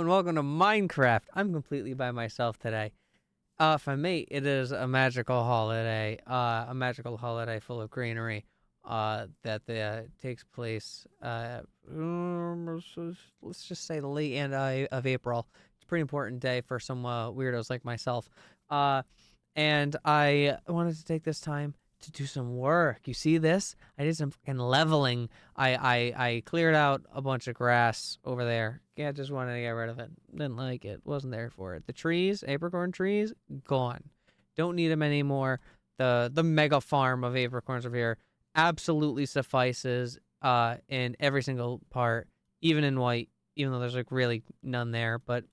and welcome to Minecraft. I'm completely by myself today. For me, it is a magical holiday. Full of greenery. That takes place. Let's just say the late end of April. It's a pretty important day for some weirdos like myself. And I wanted to take this time to do some work. You see this? I did some fucking leveling. I cleared out a bunch of grass over there. Yeah, just wanted to get rid of it. Didn't like it. Wasn't there for it. The trees, apricorn trees, gone. Don't need them anymore. The mega farm of apricorns over here absolutely suffices in every single part, even in white, even though there's like really none there. But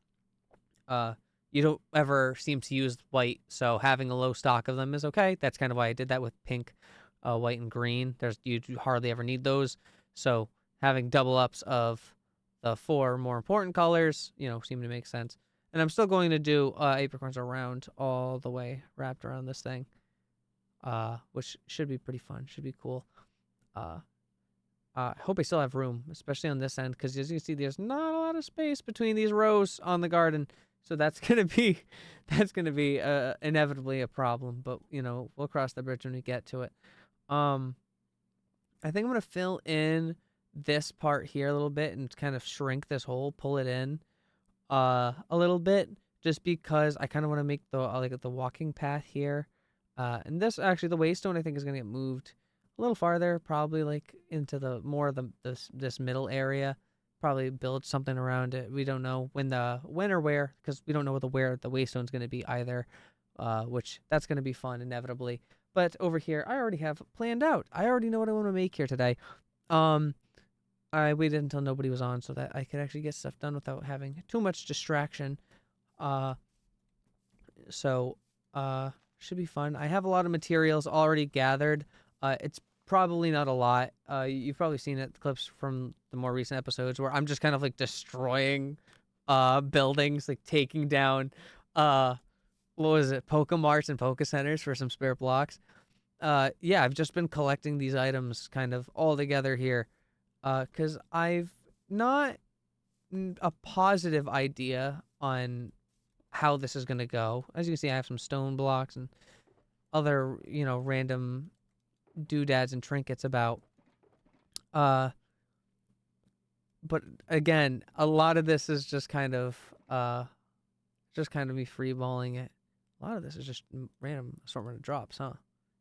you don't ever seem to use white, so having a low stock of them is okay. That's kind of why I did that with pink, white, and green. You hardly ever need those, so having double ups of the four more important colors, seem to make sense. And I'm still going to do apricorns around all the way, wrapped around this thing, which should be pretty fun. Should be cool. I hope I still have room, especially on this end, because as you can see, there's not a lot of space between these rows on the garden. So that's gonna be inevitably a problem, but we'll cross the bridge when we get to it. I think I'm gonna fill in this part here a little bit and kind of shrink this hole, pull it in a little bit, just because I kind of want to make the walking path here. And this actually, the waystone, I think, is gonna get moved a little farther, probably like into this middle area. Probably build something around it. We don't know when or where, because we don't know where the waystone's going to be either, which that's going to be fun inevitably. But over here, I already have planned out. I already know what I want to make here today. I waited until nobody was on so that I could actually get stuff done without having too much distraction. So should be fun. I have a lot of materials already gathered. It's probably not a lot. You've probably seen it, clips from the more recent episodes where I'm just kind of like destroying buildings, like taking down Pokemarts and Poke Centers for some spare blocks. Yeah, I've just been collecting these items kind of all together here because I've not a positive idea on how this is going to go. As you can see, I have some stone blocks and other, random doodads and trinkets about. But again, a lot of this is just kind of me freeballing it. A lot of this is just random assortment of drops, huh?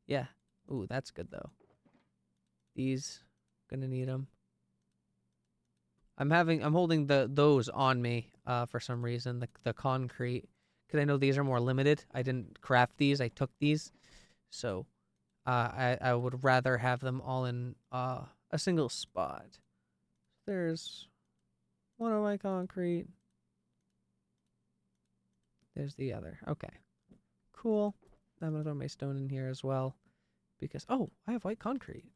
Yeah. Ooh, that's good though. These, gonna need them. I'm holding those on me for some reason, the concrete, because I know these are more limited. I didn't craft these, I took these. So I would rather have them all in a single spot. There's one of my concrete. There's the other. Okay. Cool. I'm going to throw my stone in here as well. Because, I have white concrete.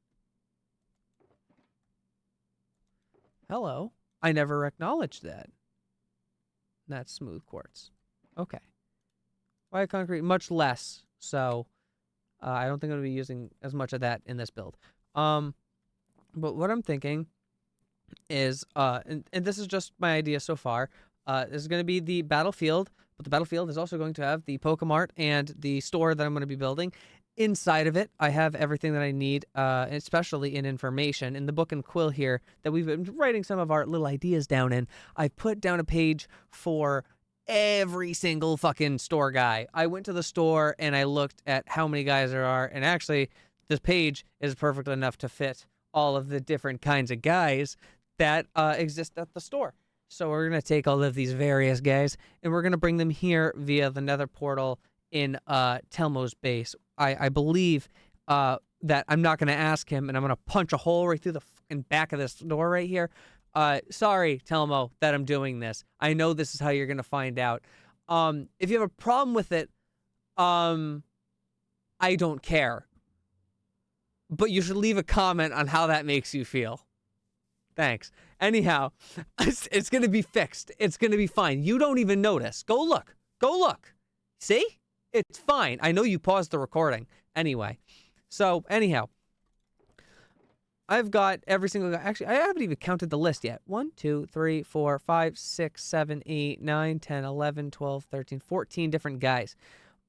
Hello. I never acknowledged that. That's smooth quartz. Okay. White concrete, much less. So I don't think I'm going to be using as much of that in this build. But what I'm thinking is, and this is just my idea so far, this is going to be the battlefield, but the battlefield is also going to have the Pokemart and the store that I'm going to be building. Inside of it, I have everything that I need, especially in information. In the book and quill here that we've been writing some of our little ideas down in, I put down a page for every single fucking store guy. I went to the store and I looked at how many guys there are, and actually this page is perfect enough to fit all of the different kinds of guys that exist at the store. So we're going to take all of these various guys and we're going to bring them here via the nether portal in Telmo's base. I believe that I'm not going to ask him, and I'm going to punch a hole right through the fucking back of this door right here. Sorry, Telmo, that I'm doing this. I know this is how you're going to find out. If you have a problem with it, I don't care. But you should leave a comment on how that makes you feel. Thanks. Anyhow, it's going to be fixed. It's going to be fine. You don't even notice. Go look. Go look. See? It's fine. I know you paused the recording. Anyway. So, anyhow. I've got every single guy. Actually, I haven't even counted the list yet. 1, 2, 3, 4, 5, 6, 7, 8, 9, 10, 11, 12, 13, 14 different guys.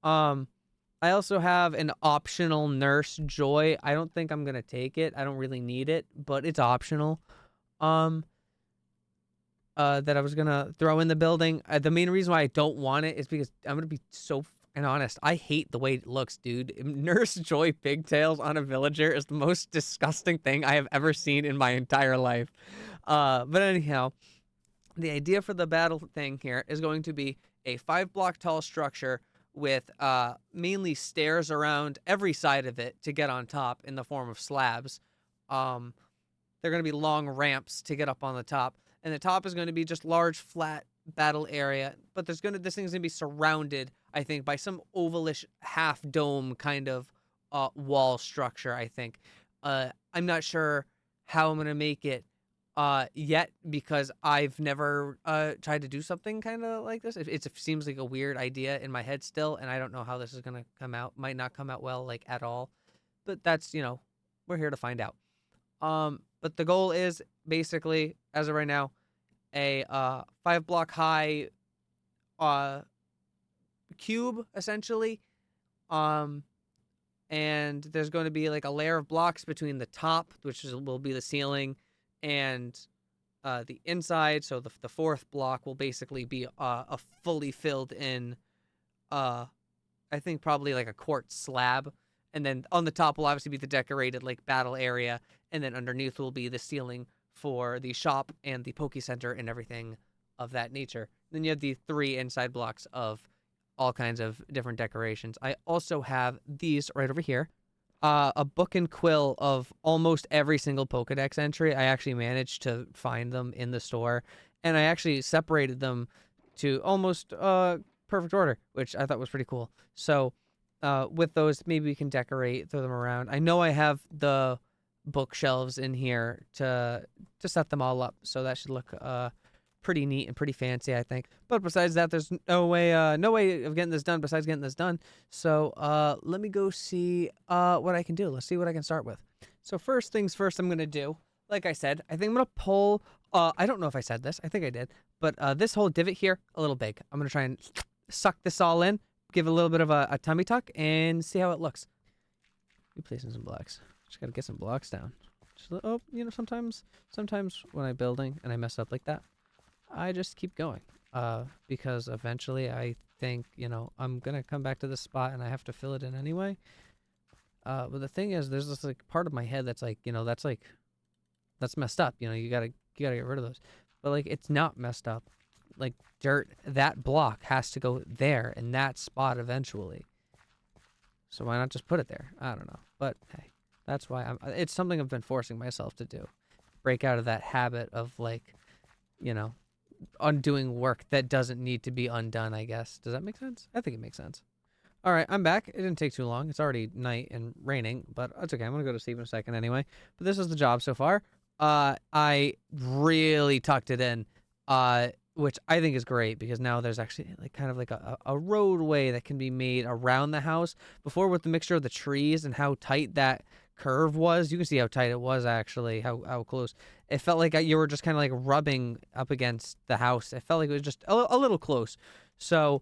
I also have an optional Nurse Joy. I don't think I'm going to take it. I don't really need it, but it's optional. That I was going to throw in the building. The main reason why I don't want it is because I'm going to be so honest. I hate the way it looks, dude. Nurse Joy pigtails on a villager is the most disgusting thing I have ever seen in my entire life. But anyhow, the idea for the battle thing here is going to be a 5-block tall structure with mainly stairs around every side of it to get on top in the form of slabs. They're going to be long ramps to get up on the top. And the top is going to be just large, flat battle area. But this thing's going to be surrounded, I think, by some ovalish half dome kind of wall structure, I think. I'm not sure how I'm going to make it yet, because I've never tried to do something kind of like this. It seems like a weird idea in my head still, and I don't know how this is going to come out. Might not come out well, like, at all. But that's, we're here to find out. But the goal is basically, as of right now, a 5-block high cube, essentially. And there's going to be like a layer of blocks between the top, which will be the ceiling, and the inside. So the 4th block will basically be a fully filled in, I think probably like a quartz slab. And then on the top will obviously be the decorated like battle area. And then underneath will be the ceiling for the shop and the Poke Center and everything of that nature. Then you have the 3 inside blocks of all kinds of different decorations. I also have these right over here. A book and quill of almost every single Pokedex entry. I actually managed to find them in the store. And I actually separated them to almost perfect order, which I thought was pretty cool. So with those, maybe we can decorate, throw them around. I know I have the bookshelves in here to set them all up, so that should look pretty neat and pretty fancy, I think. But besides that, there's no way of getting this done besides getting this done. So let me go see what I can do. Let's see what I can start with. So first things first, I'm gonna do, like I said, I think I'm gonna pull. I don't know if I said this. I think I did. But this whole divot here, a little big. I'm gonna try and suck this all in, give it a little bit of a tummy tuck, and see how it looks. Be placing some blocks. Just gotta get some blocks down. Sometimes when I'm building and I mess up like that, I just keep going. Because eventually I think, I'm gonna come back to this spot and I have to fill it in anyway. But the thing is, there's this like part of my head that's like, that's messed up. You gotta get rid of those. But like, it's not messed up. Like dirt, that block has to go there in that spot eventually. So why not just put it there? I don't know. But hey. That's why it's something I've been forcing myself to do. Break out of that habit of like, undoing work that doesn't need to be undone, I guess. Does that make sense? I think it makes sense. All right, I'm back. It didn't take too long. It's already night and raining, but that's okay. I'm going to go to sleep in a second anyway. But this is the job so far. I really tucked it in, which I think is great because now there's actually like kind of like a roadway that can be made around the house. Before, with the mixture of the trees and how tight that curve was, you can see how tight it was actually, how close. It felt like you were just kind of like rubbing up against the house. It felt like it was just a little close. So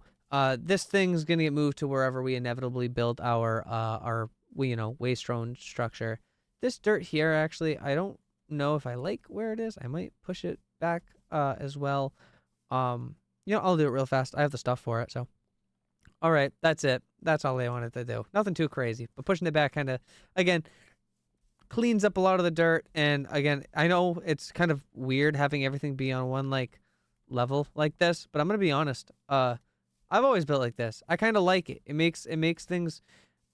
this thing's going to get moved to wherever we inevitably build our waystone structure. This dirt here, actually, I don't know if I like where it is. I might push it back as well. I'll do it real fast. I have the stuff for it, so. All right, that's it. That's all I wanted to do. Nothing too crazy, but pushing it back kind of, again, cleans up a lot of the dirt. And again, I know it's kind of weird having everything be on one like level like this, but I'm gonna be honest. I've always built like this. I kind of like it. It makes things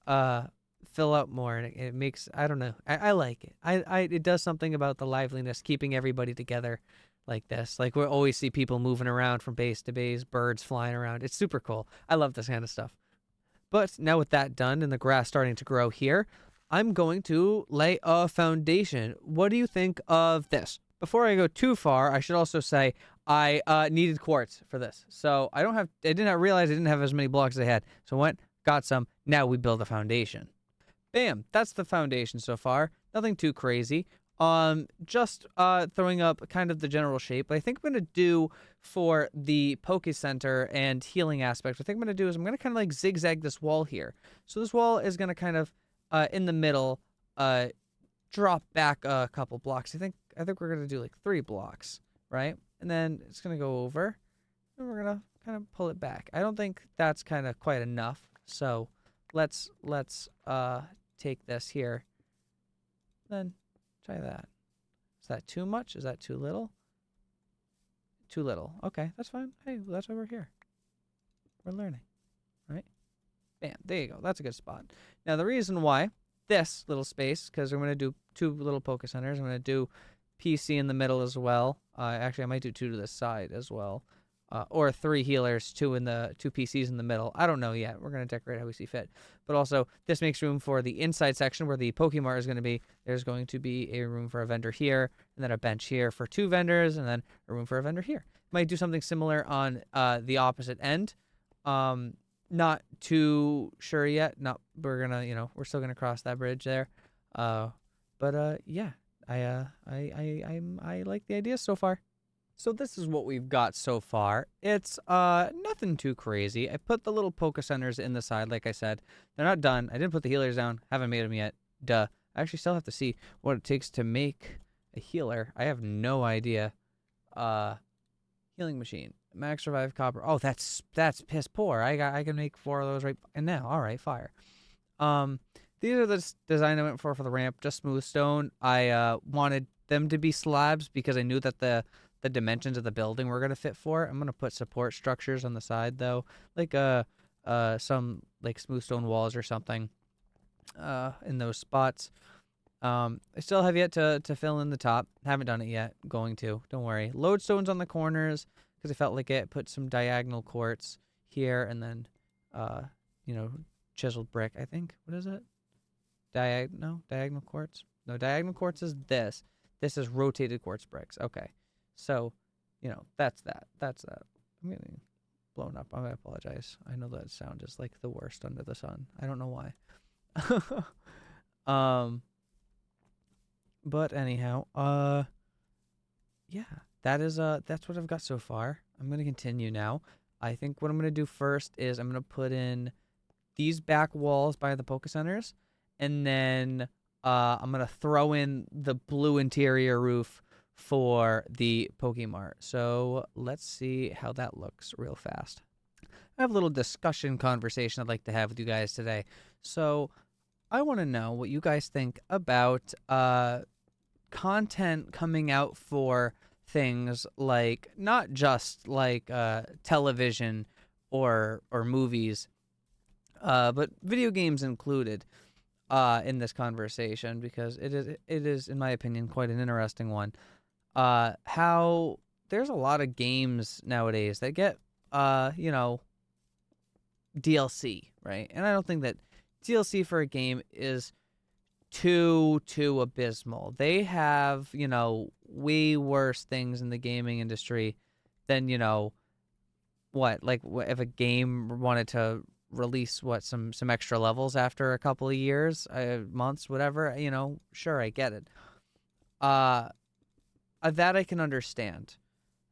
fill out more, and it makes, I don't know. I like it. It does something about the liveliness, keeping everybody together like this. Like we always see people moving around from base to base, birds flying around. It's super cool. I love this kind of stuff. But now with that done and the grass starting to grow here, I'm going to lay a foundation. What do you think of this? Before I go too far, I should also say I needed quartz for this. So I didn't realize I didn't have as many blocks as I had. So I went, got some. Now we build a foundation. Bam, that's the foundation so far. Nothing too crazy. Just throwing up kind of the general shape. But I think I'm gonna do for the Poke Center and healing aspect. What I think I'm gonna do is I'm gonna kind of like zigzag this wall here. So this wall is gonna kind of in the middle drop back a couple blocks. I think we're gonna do like 3 blocks, right? And then it's gonna go over, and we're gonna kind of pull it back. I don't think that's kind of quite enough. So let's take this here. Then try that. Is that too much? Is that too little? Too little. Okay, that's fine. Hey, well, that's why we're here. We're learning, right? Bam. There you go. That's a good spot. Now the reason why this little space, because I'm going to do 2 little Poke Centers. I'm going to do PC in the middle as well. Actually, I might do 2 to the side as well. Or 3 healers, 2 PCs in the middle. I don't know yet. We're going to decorate how we see fit. But also, this makes room for the inside section where the Pokemart is going to be. There's going to be a room for a vendor here, and then a bench here for 2 vendors, and then a room for a vendor here. Might do something similar on the opposite end. Not too sure yet. We're gonna, we're still gonna cross that bridge there. Yeah, I like the idea so far. So this is what we've got so far. It's nothing too crazy. I put the little Poke Centers in the side, like I said. They're not done. I didn't put the healers down. Haven't made them yet. Duh. I actually still have to see what it takes to make a healer. I have no idea. Healing machine. Max revive copper. Oh, that's piss poor. I can make 4 of those right now. All right, fire. These are the design I went for the ramp. Just smooth stone. I wanted them to be slabs because I knew that the dimensions of the building were gonna fit for it. I'm gonna put support structures on the side though, like some like smooth stone walls or something, in those spots. I still have yet to fill in the top. Haven't done it yet. Going to. Don't worry. Lodestones on the corners because I felt like it. Put some diagonal quartz here and then, chiseled brick. I think. What is it? Diagonal quartz. No, diagonal quartz is this. This is rotated quartz bricks. Okay. So, that's that. That's that. I'm getting blown up. I apologize. I know that sound is like the worst under the sun. I don't know why. But anyhow, yeah, that's what I've got so far. I'm going to continue now. I think what I'm going to do first is I'm going to put in these back walls by the Poke Centers, and then I'm going to throw in the blue interior roof for the Pokemart. So let's see how that looks real fast. I have a little discussion conversation I'd like to have with you guys today. So I want to know what you guys think about content coming out for things like not just like television or movies, but video games included in this conversation, because it is in my opinion quite an interesting one. How there's a lot of games nowadays that get DLC, right? And I don't think that DLC for a game is too abysmal. They have, way worse things in the gaming industry than, if a game wanted to release some extra levels after a couple of years, months, whatever, sure, I get it. That I can understand.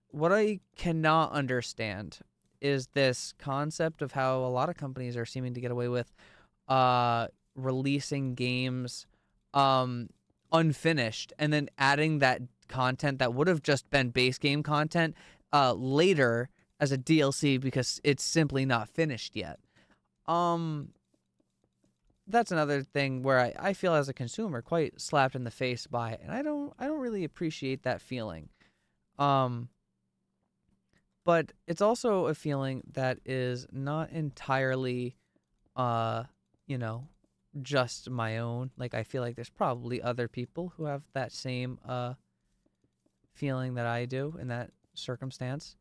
What I cannot understand is this concept of how a lot of companies are seeming to get away with releasing games unfinished and then adding that content that would have just been base game content later as a DLC because it's simply not finished yet. That's another thing where I feel as a consumer quite slapped in the face by it, and I don't really appreciate that feeling. But it's also a feeling that is not entirely just my own. Like, I feel like there's probably other people who have that same feeling that I do in that circumstance.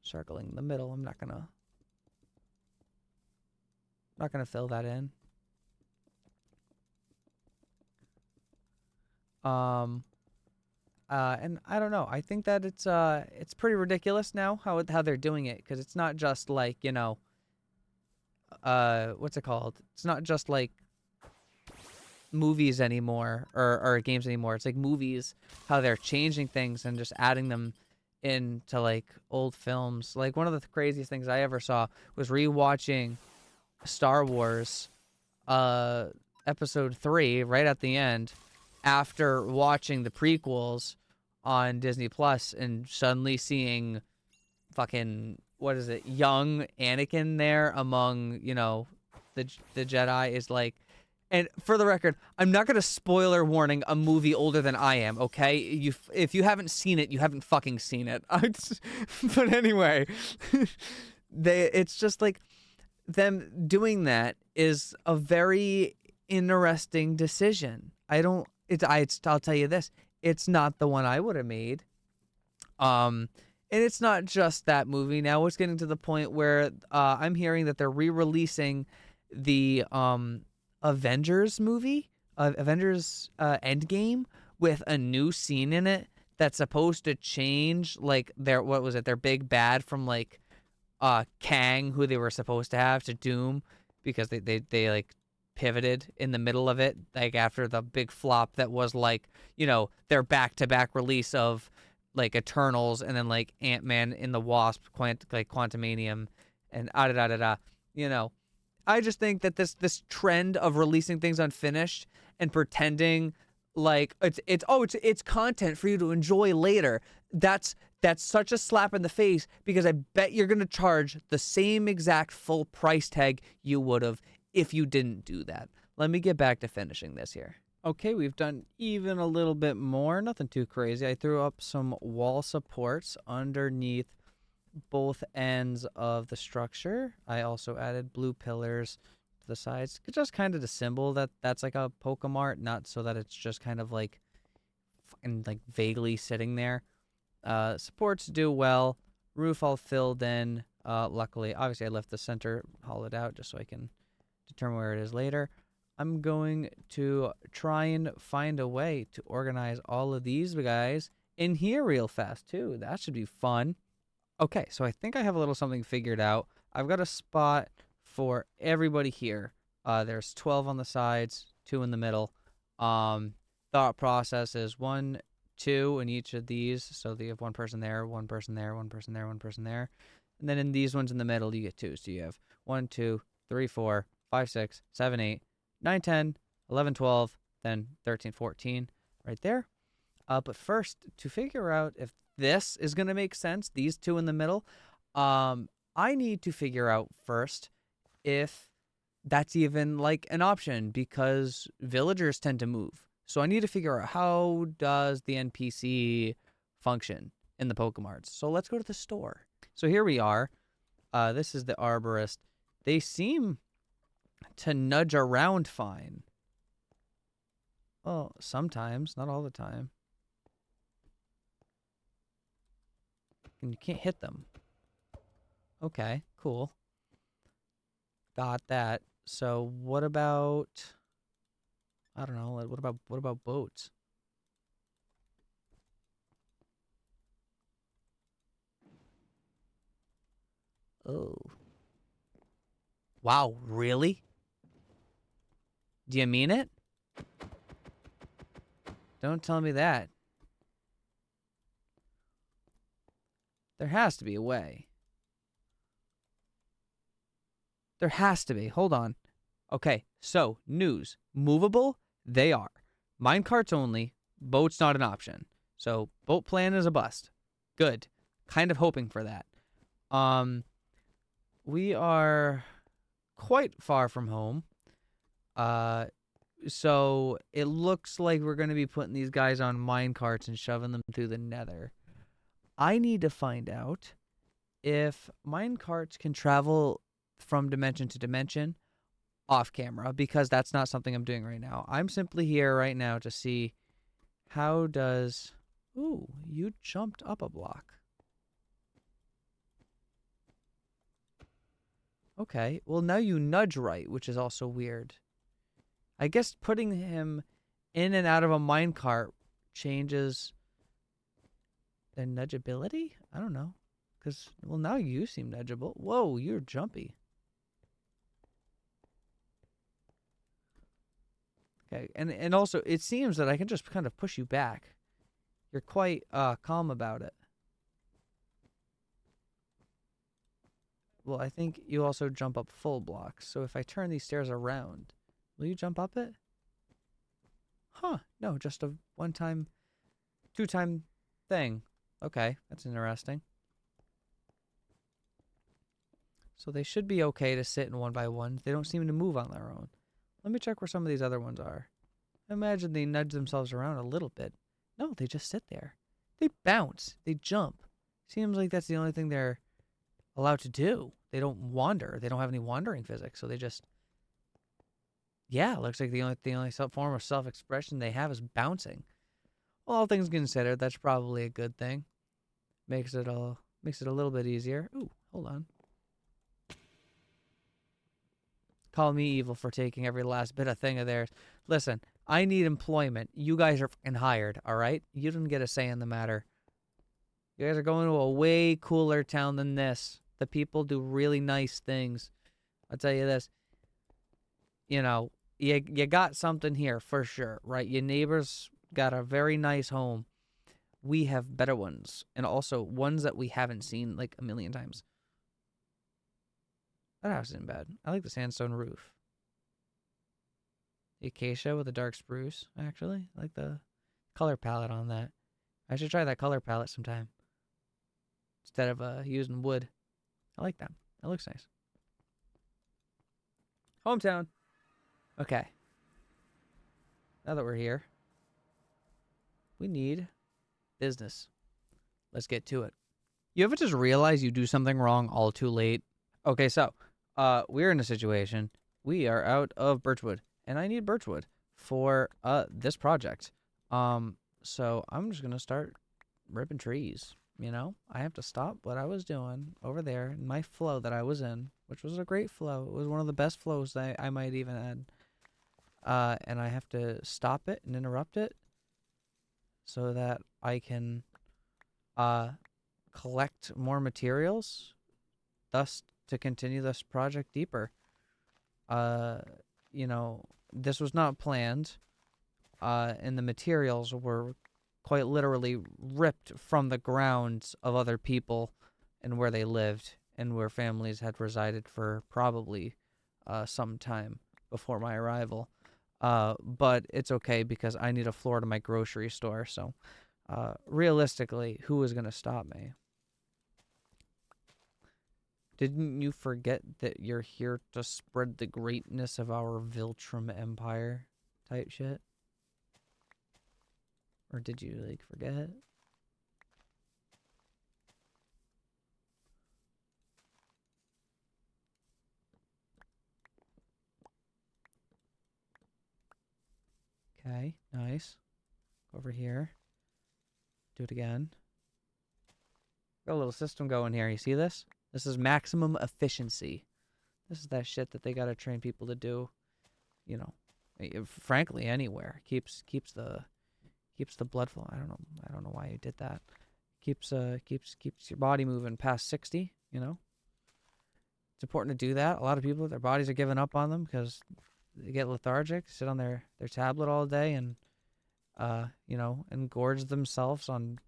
Circling the middle. I'm not gonna fill that in. And I don't know. I think that it's pretty ridiculous now how they're doing it, because it's not just like, what's it called? It's not just like movies anymore or games anymore. It's like movies, how they're changing things and just adding them into like old films. Like one of the craziest things I ever saw was rewatching Star Wars episode 3 right at the end after watching the prequels on Disney Plus and suddenly seeing fucking what is it, young Anakin there among, you know, the Jedi is like. And for the record, I'm not gonna spoiler warning a movie older than I am. Okay, if you haven't seen it, you haven't fucking seen it. But anyway, it's just like them doing that is a very interesting decision. I'll tell you this, it's not the one I would have made. And it's not just that movie. Now it's getting to the point where I'm hearing that they're re-releasing the Avengers movie, Avengers Endgame, with a new scene in it that's supposed to change like their big bad from like Kang, who they were supposed to have, to Doom, because they like pivoted in the middle of it, like after the big flop that was like, you know, their back-to-back release of like Eternals and then like Ant-Man in the Wasp, like Quantumanium, and you know. I just think that this trend of releasing things unfinished and pretending like it's content for you to enjoy later. That's such a slap in the face, because I bet you're going to charge the same exact full price tag you would have if you didn't do that. Let me get back to finishing this here. Okay, we've done even a little bit more. Nothing too crazy. I threw up some wall supports underneath both ends of the structure. I also added blue pillars to the sides, just kind of to symbol that that's like a Pokemart, not so that it's just kind of like fucking like vaguely sitting there. Supports do well. Roof all filled in. Luckily, obviously I left the center hollowed out just so I can determine where it is later. I'm going to try and find a way to organize all of these guys in here real fast too. That should be fun. Okay, so I think I have a little something figured out. I've got a spot for everybody here. There's 12 on the sides, 2 in the middle. Thought process is 1, 2 in each of these. So you have one person there, one person there, one person there, one person there. And then in these ones in the middle, you get 2. So you have 1, 2, 3, 4, 5, 6, 7, 8, 9, 10, 11, 12, then 13, 14 right there. But first, to figure out if this is going to make sense, these 2 in the middle, I need to figure out first if that's even like an option, because villagers tend to move. So I need to figure out, how does the NPC function in the Pokemarts? So let's go to the store. So here we are. This is the arborist. They seem to nudge around fine. Well, sometimes, not all the time. And you can't hit them. Okay, cool. Got that. So what about, I don't know, what about boats? Oh. Wow, really? Do you mean it? Don't tell me that. There has to be a way. There has to be. Hold on. Okay, so news. Movable? They are. Minecarts only. Boats not an option. So boat plan is a bust. Good. Kind of hoping for that. We are quite far from home. So it looks like we're going to be putting these guys on minecarts and shoving them through the nether. I need to find out if minecarts can travel from dimension to dimension off camera, because that's not something I'm doing right now. I'm simply here right now to see how does... Ooh, you jumped up a block. Okay, well now you nudge right, which is also weird. I guess putting him in and out of a minecart changes their nudgeability? I don't know. Because, well, now you seem nudgeable. Whoa, you're jumpy. Okay, and also it seems that I can just kind of push you back. You're quite calm about it. Well, I think you also jump up full blocks. So if I turn these stairs around, will you jump up it? Huh, no, just a one-time, two-time thing. Okay, that's interesting. So they should be okay to sit in one by ones. They don't seem to move on their own. Let me check where some of these other ones are. I imagine they nudge themselves around a little bit. No, they just sit there. They bounce. They jump. Seems like that's the only thing they're allowed to do. They don't wander. They don't have any wandering physics, so they just... Yeah, looks like the only form of self-expression they have is bouncing. Well, all things considered, that's probably a good thing. Makes it a little bit easier. Ooh, hold on. Call me evil for taking every last bit of thing of theirs. Listen, I need employment. You guys are fucking hired, all right? You didn't get a say in the matter. You guys are going to a way cooler town than this. The people do really nice things. I'll tell you this. You know, you got something here for sure, right? Your neighbors got a very nice home. We have better ones, and also ones that we haven't seen like a million times. That house isn't bad. I like the sandstone roof. The acacia with the dark spruce, actually. I like the color palette on that. I should try that color palette sometime. Instead of using wood. I like that. That looks nice. Hometown. Okay. Now that we're here, we need business. Let's get to it. You ever just realize you do something wrong all too late? Okay, so we're in a situation. We are out of birchwood, and I need birchwood for this project. So I'm just gonna start ripping trees. You know, I have to stop what I was doing over there in my flow that I was in, which was a great flow. It was one of the best flows that I might even add. And I have to stop it and interrupt it so that I can collect more materials, thus to continue this project deeper. You know, this was not planned, and the materials were quite literally ripped from the grounds of other people and where they lived and where families had resided for probably some time before my arrival. But it's okay because I need a floor to my grocery store, so realistically, who is going to stop me? Didn't you forget that you're here to spread the greatness of our Viltrum Empire type shit? Or did you, like, forget? Okay, nice. Over here. Do it again. Got a little system going here. You see this? This is maximum efficiency. This is that shit that they gotta train people to do. You know, frankly, anywhere. Keeps the blood flow. I don't know why you did that. Keeps your body moving past 60. You know, it's important to do that. A lot of people, their bodies are giving up on them because they get lethargic, sit on their tablet all day, and you know, engorge themselves on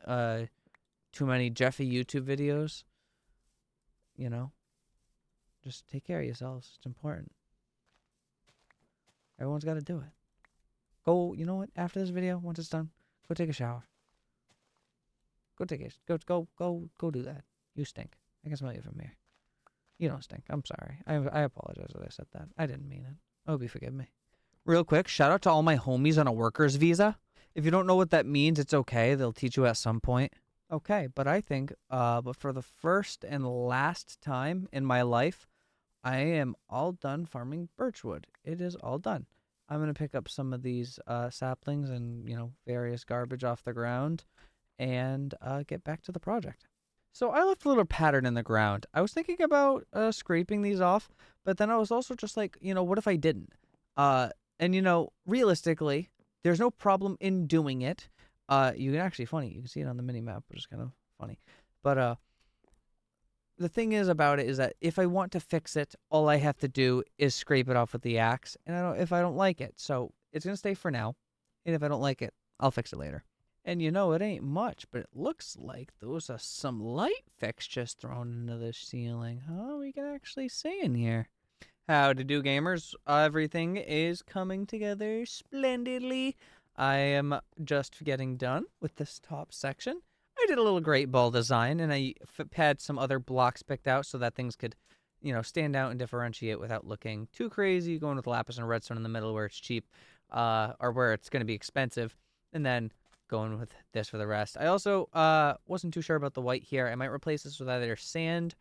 too many Jeffy YouTube videos. You know, just take care of yourselves. It's important. Everyone's got to do it. Go, you know what? After this video, once it's done, go take a shower. Go take it. Go do that. You stink. I can smell you from here. You don't stink. I'm sorry. I apologize that I said that. I didn't mean it. I hope you forgive me. Real quick, shout out to all my homies on a worker's visa. If you don't know what that means, it's okay. They'll teach you at some point. Okay, but I think, but for the first and last time in my life, I am all done farming birchwood. It is all done. I'm going to pick up some of these saplings and, you know, various garbage off the ground and get back to the project. So I left a little pattern in the ground. I was thinking about scraping these off, but then I was also just like, you know, what if I didn't? And, you know, realistically, there's no problem in doing it. You can actually, funny, you can see it on the mini map, which is kind of funny. But the thing is about it is that if I want to fix it, all I have to do is scrape it off with the axe, and if I don't like it. So It's going to stay for now. And if I don't like it, I'll fix it later. And you know, it ain't much, but it looks like those are some light fixtures thrown into the ceiling. Oh, we can actually see in here. How to do, gamers? Everything is coming together splendidly. I am just getting done with this top section. I did a little great ball design, and I had some other blocks picked out so that things could, stand out and differentiate without looking too crazy. Going with lapis and redstone in the middle where it's cheap, or where it's going to be expensive, and then going with this for the rest. I also wasn't too sure about the white here. I might replace this with either sand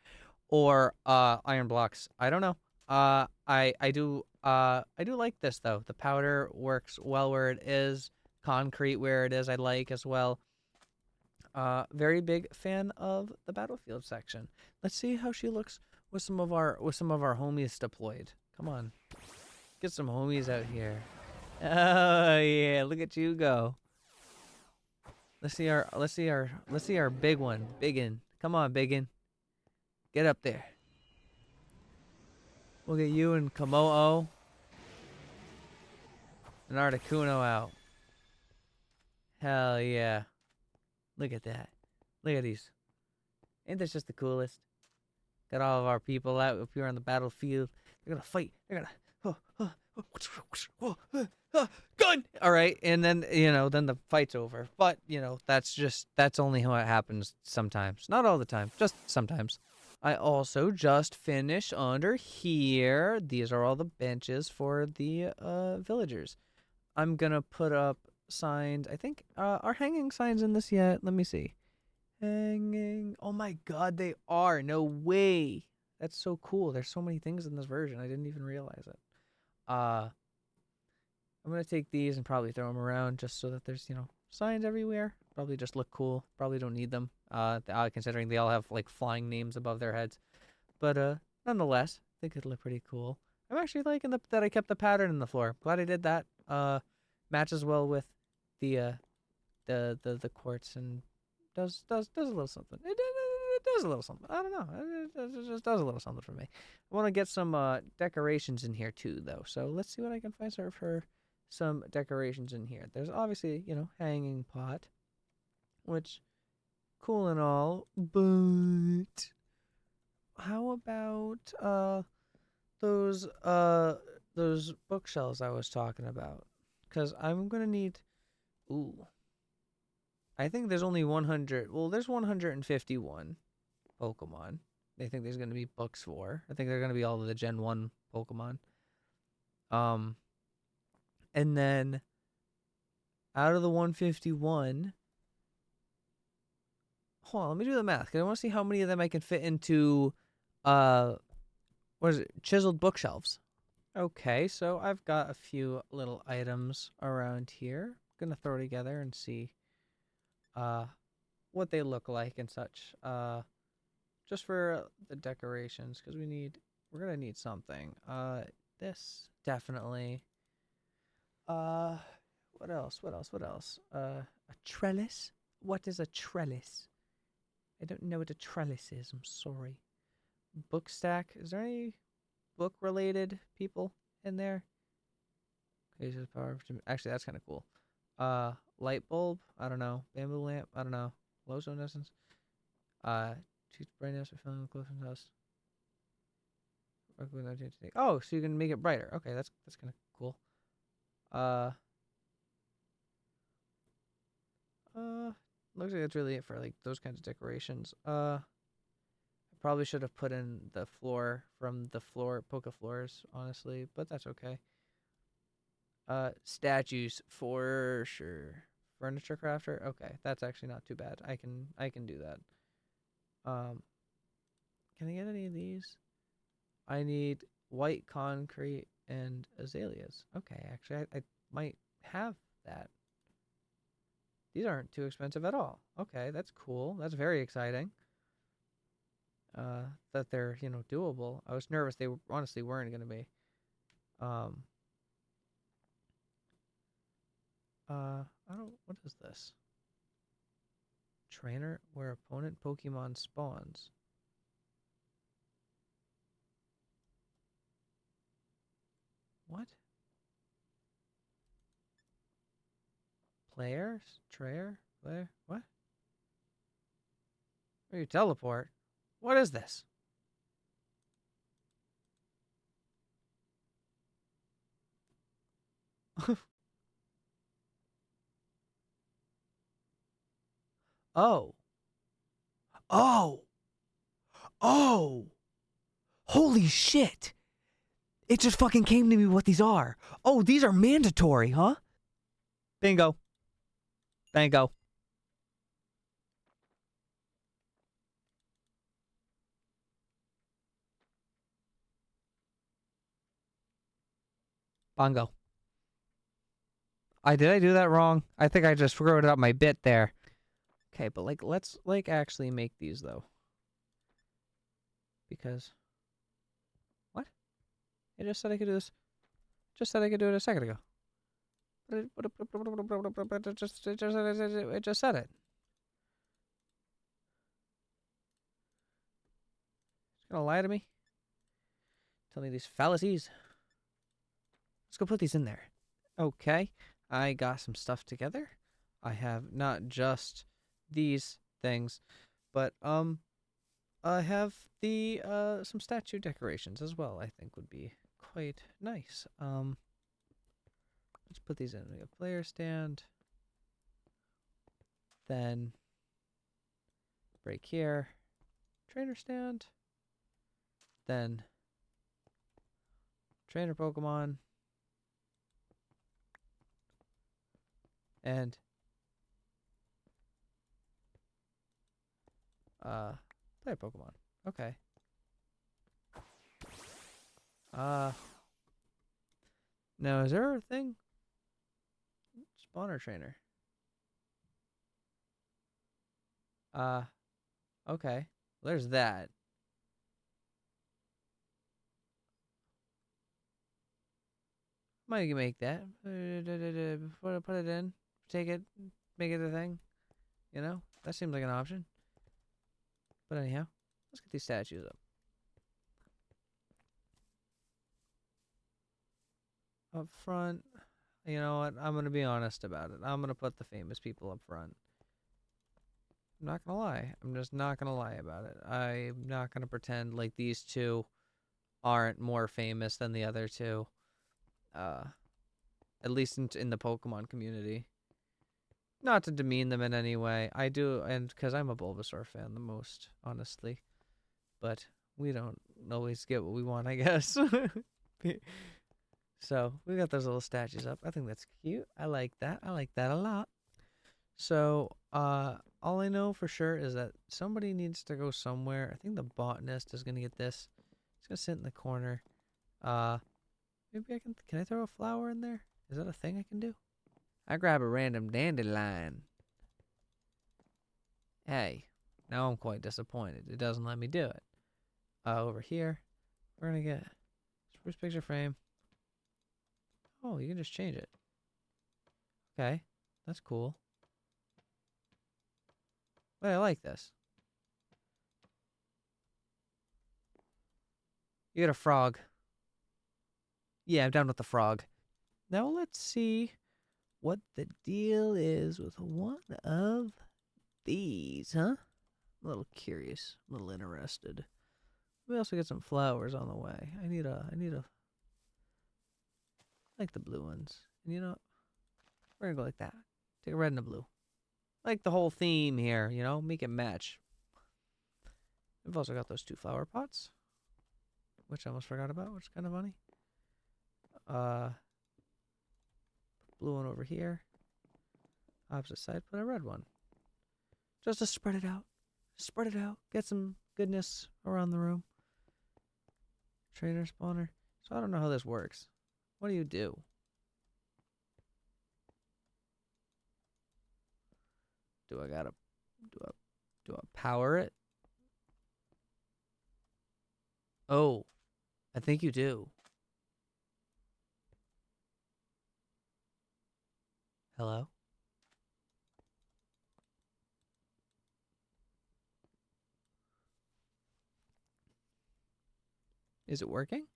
or iron blocks. I don't know. I do like this though. The powder works well where it is. Concrete where it is, I like as well. Very big fan of the battlefield section. Let's see how she looks with some of our homies deployed. Come on, get some homies out here. Oh yeah, look at you go. Let's see our big one, Biggin. Come on, Biggin. Get up there. We'll get you and Kamo'o and Articuno out. Hell yeah. Look at that. Look at these. Ain't this just the coolest? Got all of our people out up here on the battlefield. They're gonna fight. They're gonna gun! Alright, and then then the fight's over. But, that's only how it happens sometimes. Not all the time, just sometimes. I also just finished under here. These are all the benches for the villagers. I'm gonna put up signs. I think are hanging signs in this yet? Let me see. Hanging. Oh my god, they are. No way. That's so cool. There's so many things in this version. I didn't even realize it. I'm gonna take these and probably throw them around just so that there's signs everywhere. Probably just look cool. Probably don't need them. Considering they all have like flying names above their heads. But nonetheless, I think it'd look pretty cool. I'm actually liking that I kept the pattern in the floor. Glad I did that. Matches well with the quartz and does a little something. It does a little something. I don't know. It just does a little something for me. I want to get some decorations in here too, though. So let's see what I can find for some decorations in here. There's obviously hanging pot, which cool and all, but how about those bookshelves I was talking about? Because I'm gonna need. Ooh. I think there's only 100. Well, there's 151 Pokemon. I think there's gonna be books for. I think they're gonna be all of the Gen 1 Pokemon. And then out of the 151. Hold on, let me do the math, because I want to see how many of them I can fit into, what is it, chiseled bookshelves. Okay, so I've got a few little items around here. I'm gonna throw together and see, what they look like and such. Just for the decorations, because we're gonna need something. This, definitely. What else? A trellis? What is a trellis? I don't know what a trellis is. I'm sorry. Book stack. Is there any book-related people in there? Actually, that's kind of cool. Light bulb. I don't know. Bamboo lamp. I don't know. Glowstone essence. Tooth brightness for filling with glowstone dust. Oh, so you can make it brighter. Okay, that's kind of cool. Looks like that's really it for like those kinds of decorations. I probably should have put in the floor from the Poke floors, honestly, but that's okay. Statues for sure. Furniture crafter. Okay, that's actually not too bad. I can do that. Can I get any of these? I need white concrete and azaleas. Okay, actually, I might have that. These aren't too expensive at all. Okay, that's cool. That's very exciting. That they're, doable. I was nervous they honestly weren't going to be. What is this? Trainer where opponent Pokemon spawns. What? Player? Player? Player? What? Where you teleport? What is this? Oh. Oh. Oh. Holy shit. It just fucking came to me what these are. Oh, these are mandatory, huh? Bingo. Bingo. Bongo. Did I do that wrong? I think I just screwed up my bit there. Okay, but like let's like actually make these though. Because what? It just said I could do this. Just said I could do it a second ago. It just said it. It's gonna lie to me. Tell me these fallacies. Let's go put these in there. Okay. I got some stuff together. I have not just these things, but I have the some statue decorations as well. I think would be quite nice. Let's put these in. We have player stand. Then break here. Trainer stand. Then trainer Pokemon. And player Pokemon. Okay. Now is there a thing? Spawner trainer. Okay. There's that. Might make that. Put it in. Take it. Make it a thing. You know? That seems like an option. But anyhow, let's get these statues up. Up front. You know what? I'm going to be honest about it. I'm going to put the famous people up front. I'm not going to lie. I'm just not going to lie about it. I'm not going to pretend like these two aren't more famous than the other two. At least in the Pokemon community. Not to demean them in any way. I do, and because I'm a Bulbasaur fan the most, honestly. But we don't always get what we want, I guess. So, we got those little statues up. I think that's cute. I like that. I like that a lot. So, all I know for sure is that somebody needs to go somewhere. I think the botanist is going to get this. It's going to sit in the corner. Maybe I can I throw a flower in there? Is that a thing I can do? I grab a random dandelion. Hey, now I'm quite disappointed. It doesn't let me do it. Over here, we're going to get spruce picture frame. Oh, you can just change it. Okay, that's cool. But I like this. You get a frog. Yeah, I'm down with the frog. Now let's see what the deal is with one of these, huh? I'm a little curious. I'm a little interested. We also get some flowers on the way. I like the blue ones. And you know, we're gonna go like that. Take a red and a blue. Like the whole theme here, you know, make it match. We've also got those two flower pots, which I almost forgot about, which is kind of funny. Blue one over here. Opposite side, put a red one. Just to spread it out. Spread it out. Get some goodness around the room. Trainer spawner. So I don't know how this works. What do you do? Do I power it? Oh, I think you do. Hello? Is it working?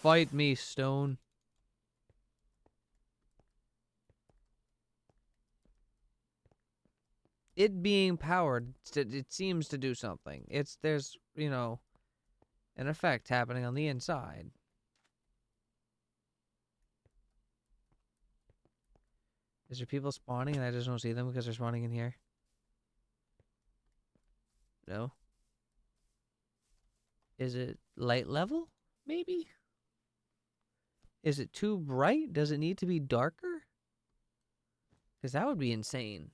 Fight me, Stone. it being powered, it seems to do something. There's, an effect happening on the inside. Is there people spawning and I just don't see them because they're spawning in here? No. Is it light level? Maybe? Is it too bright? Does it need to be darker? Because that would be insane.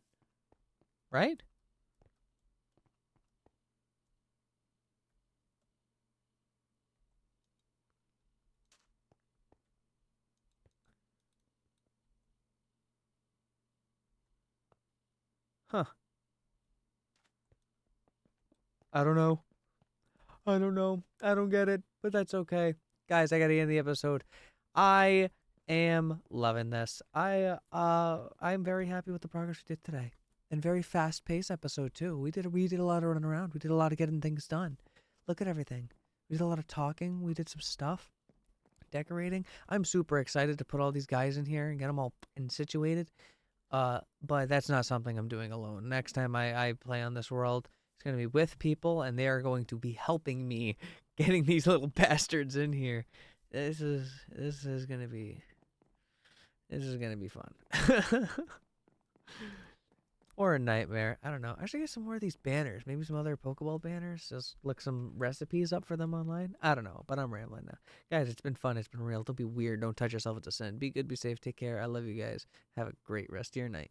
Right? Huh. I don't know. I don't know. I don't get it, but that's okay. Guys, I gotta end the episode. I am loving this. I'm very happy with the progress we did today. And very fast paced episode too. We did a lot of running around. We did a lot of getting things done. Look at everything. We did a lot of talking. We did some stuff. Decorating. I'm super excited to put all these guys in here and get them all situated. But that's not something I'm doing alone. Next time I play on this world, it's going to be with people, and they are going to be helping me getting these little bastards in here. This is going to be fun. Or a nightmare. I don't know. I should get some more of these banners. Maybe some other Pokeball banners. Just look some recipes up for them online. I don't know, but I'm rambling now. Guys, it's been fun. It's been real. Don't be weird. Don't touch yourself. It's a sin. Be good. Be safe. Take care. I love you guys. Have a great rest of your night.